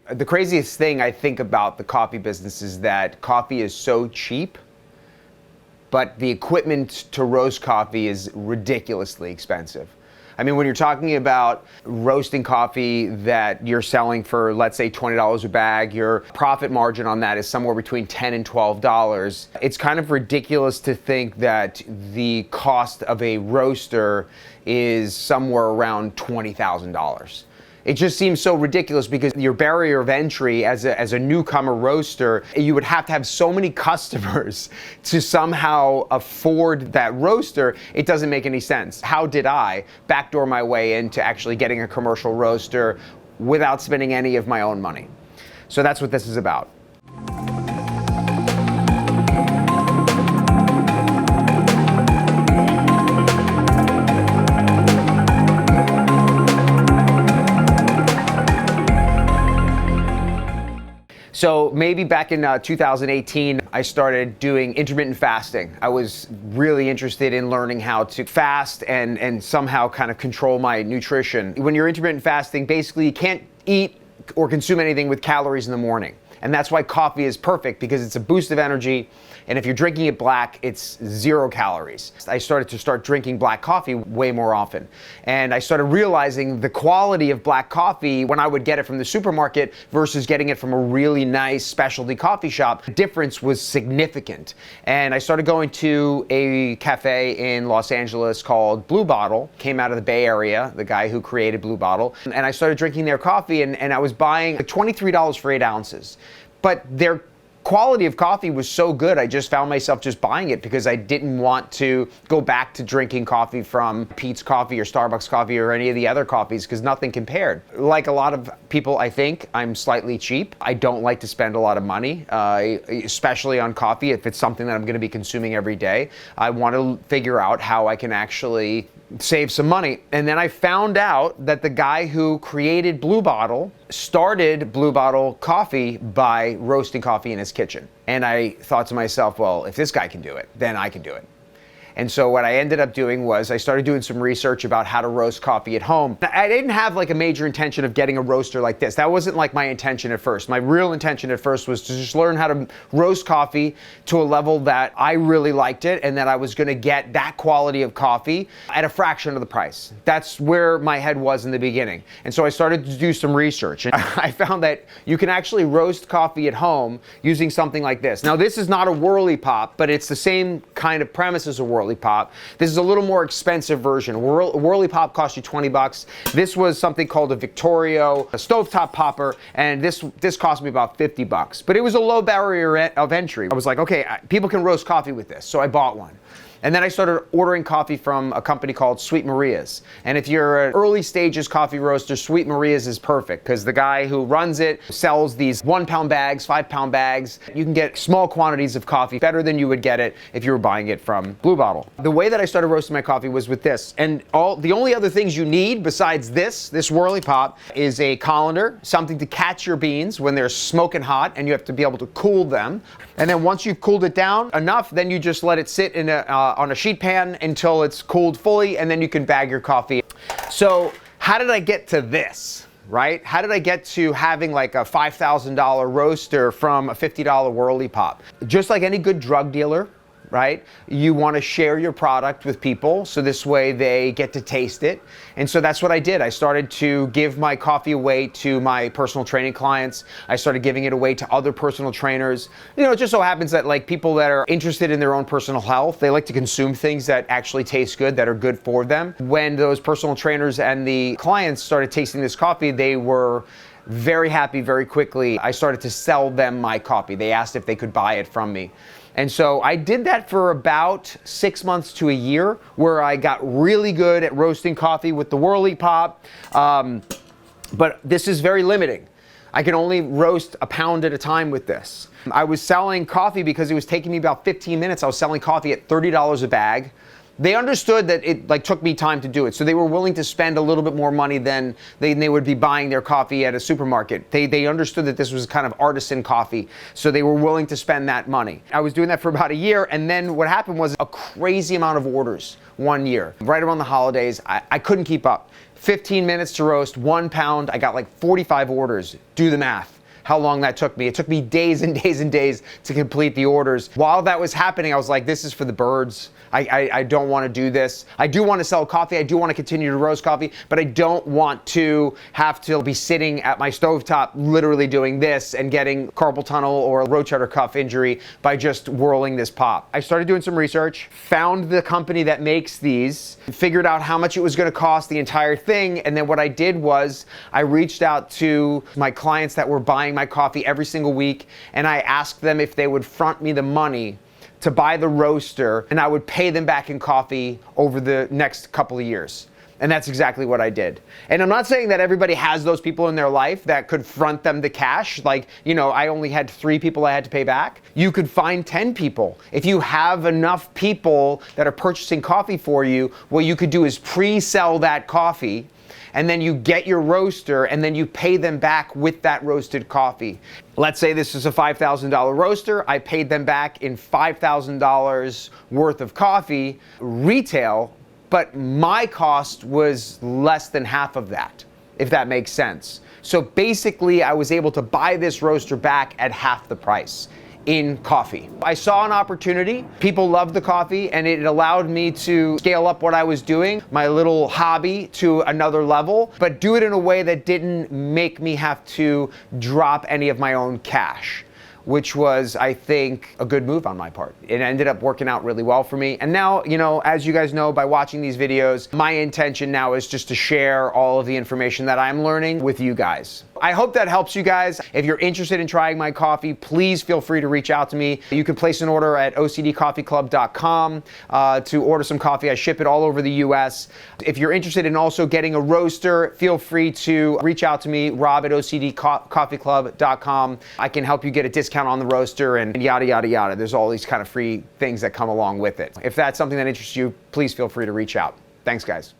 The craziest thing I think about the coffee business is that coffee is so cheap, but the equipment to roast coffee is ridiculously expensive. I mean, when you're talking about roasting coffee that you're selling for, let's say, $20 a bag, your profit margin on that is somewhere between $10 and $12. It's kind of ridiculous to think that the cost of a roaster is somewhere around $20,000. It just seems so ridiculous because your barrier of entry as a newcomer roaster, you would have to have so many customers to somehow afford that roaster. It doesn't make any sense. How did I backdoor my way into actually getting a commercial roaster without spending any of my own money? So that's what this is about. So maybe back in 2018, I started doing intermittent fasting. I was really interested in learning how to fast and somehow kind of control my nutrition. When you're intermittent fasting, basically you can't eat or consume anything with calories in the morning. And that's why coffee is perfect, because it's a boost of energy. And if you're drinking it black, it's 0 calories. I started to drinking black coffee way more often. And I started realizing the quality of black coffee when I would get it from the supermarket versus getting it from a really nice specialty coffee shop. The difference was significant. And I started going to a cafe in Los Angeles called Blue Bottle. Came out of the Bay Area, the guy who created Blue Bottle. And I started drinking their coffee, and I was buying $23 for 8 ounces. But their quality of coffee was so good, I just found myself just buying it because I didn't want to go back to drinking coffee from Peet's Coffee or Starbucks Coffee or any of the other coffees, because nothing compared. Like a lot of people, I think I'm slightly cheap. I don't like to spend a lot of money, especially on coffee. If it's something that I'm going to be consuming every day, I want to figure out how I can actually save some money. And then I found out that the guy who created Blue Bottle started Blue Bottle Coffee by roasting coffee in his kitchen. And I thought to myself, well, if this guy can do it, then I can do it. And so what I ended up doing was I started doing some research about how to roast coffee at home. I didn't have like a major intention of getting a roaster like this. That wasn't like my intention at first. My real intention at first was to just learn how to roast coffee to a level that I really liked it, and that I was gonna get that quality of coffee at a fraction of the price. That's where my head was in the beginning. And so I started to do some research, and I found that you can actually roast coffee at home using something like this. Now, this is not a Whirley pop, but it's the same kind of premise as a Whirley pop. This is a little more expensive version. Whirley pop cost you 20 bucks. This was something called a Victoriao, a stovetop popper, and this cost me about 50 bucks. But it was a low barrier of entry. I was like, okay, people can roast coffee with this, so I bought one. And then I started ordering coffee from a company called Sweet Maria's. And if you're an early stages coffee roaster, Sweet Maria's is perfect because the guy who runs it sells these 1-pound bags, 5-pound bags. You can get small quantities of coffee better than you would get it if you were buying it from Blue Bottle. The way that I started roasting my coffee was with this. And the only other things you need besides this Whirley pop is a colander, something to catch your beans when they're smoking hot, and you have to be able to cool them. And then once you've cooled it down enough, then you just let it sit in on a sheet pan until it's cooled fully, and then you can bag your coffee. So how did I get to this, right? How did I get to having like a $5,000 roaster from a $50 Whirley pop? Just like any good drug dealer, right? You want to share your product with people so this way they get to taste it. And so that's what I did. I started to give my coffee away to my personal training clients. I started giving it away to other personal trainers. You know, it just so happens that like people that are interested in their own personal health, they like to consume things that actually taste good, that are good for them. When those personal trainers and the clients started tasting this coffee, they were very happy very quickly. I started to sell them my coffee. They asked if they could buy it from me. And so I did that for about 6 months to a year, where I got really good at roasting coffee with the Whirley pop. But this is very limiting. I can only roast a pound at a time with this. I was selling coffee because it was taking me about 15 minutes. I was selling coffee at $30 a bag. They understood that it like took me time to do it, so they were willing to spend a little bit more money than they would be buying their coffee at a supermarket. They understood that this was kind of artisan coffee, so they were willing to spend that money. I was doing that for about a year, and then what happened was a crazy amount of orders one year. Right around the holidays, I couldn't keep up. 15 minutes to roast, 1 pound. I got like 45 orders. Do the math. How long that took me. It took me days and days and days to complete the orders. While that was happening, I was like, this is for the birds. I don't want to do this. I do want to sell coffee. I do want to continue to roast coffee, but I don't want to have to be sitting at my stovetop literally doing this and getting carpal tunnel or rotator cuff injury by just whirling this pop. I started doing some research, found the company that makes these, figured out how much it was going to cost the entire thing, and then what I did was I reached out to my clients that were buying my coffee every single week, and I asked them if they would front me the money to buy the roaster, and I would pay them back in coffee over the next couple of years. And that's exactly what I did. And I'm not saying that everybody has those people in their life that could front them the cash. Like, you know, I only had 3 people I had to pay back. You could find 10 people. If you have enough people that are purchasing coffee for you, what you could do is pre-sell that coffee, and then you get your roaster, and then you pay them back with that roasted coffee. Let's say this is a $5,000 roaster. I paid them back in $5,000 worth of coffee retail, but my cost was less than half of that, if that makes sense. So basically, I was able to buy this roaster back at half the price in coffee. I saw an opportunity. People loved the coffee, and it allowed me to scale up what I was doing, my little hobby, to another level, but do it in a way that didn't make me have to drop any of my own cash, which was, I think, a good move on my part. It ended up working out really well for me. And now, you know, as you guys know by watching these videos, my intention now is just to share all of the information that I'm learning with you guys. I hope that helps you guys. If you're interested in trying my coffee, please feel free to reach out to me. You can place an order at ocdcoffeeclub.com to order some coffee. I ship it all over the US. If you're interested in also getting a roaster, feel free to reach out to me, Rob at ocdcoffeeclub.com. I can help you get a discount on the roaster and yada, yada, yada. There's all these kind of free things that come along with it. If that's something that interests you, please feel free to reach out. Thanks, guys.